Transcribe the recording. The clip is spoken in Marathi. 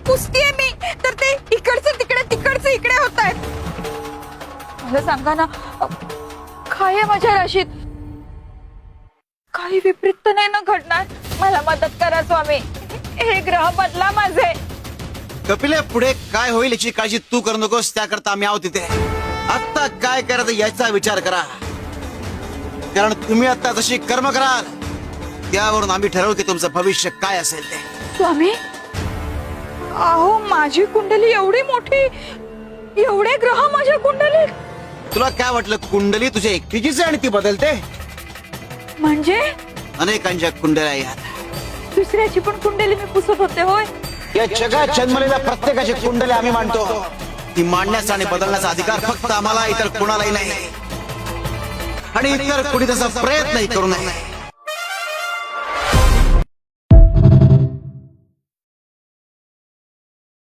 पुसतीये मी, तर ते इकडचं तिकडे तिकडचं इकडे होत आहेत. मला सांगा ना, काय आहे माझ्या राशीत? काही विपरीत तर नाही ना घडणार? मला मदत करा स्वामी, हे ग्रह बदला माझे. कपिले, पुढे काय होईल याची काळजी तू करू नकोस, त्याकरता आम्ही आहोत तिथे. आता काय करायचं याचा विचार करा, कारण तुम्ही आता जशी कर्म कराल त्यावरून आम्ही ठरवू की तुमचं भविष्य काय असेल ते. स्वामी, अहो माझी कुंडली एवढी मोठी, एवढे ग्रह माझ्या कुंडलीत. तुला काय वाटलं कुंडली तुझ्या एकटीचीच आहे आणि ती बदलते? म्हणजे अनेकांच्या कुंडल्या यात. दुसऱ्याची पण कुंडली मी पुसत होते होय? या जगात जन्मलेल्या प्रत्येकाची कुंडली आम्ही मांडतो. ती मांडण्याचा आणि बदलण्याचा अधिकार फक्त आम्हाला, इतर कोणालाही नाही. आणि इतर कुणी तसा प्रयत्नही करू नये.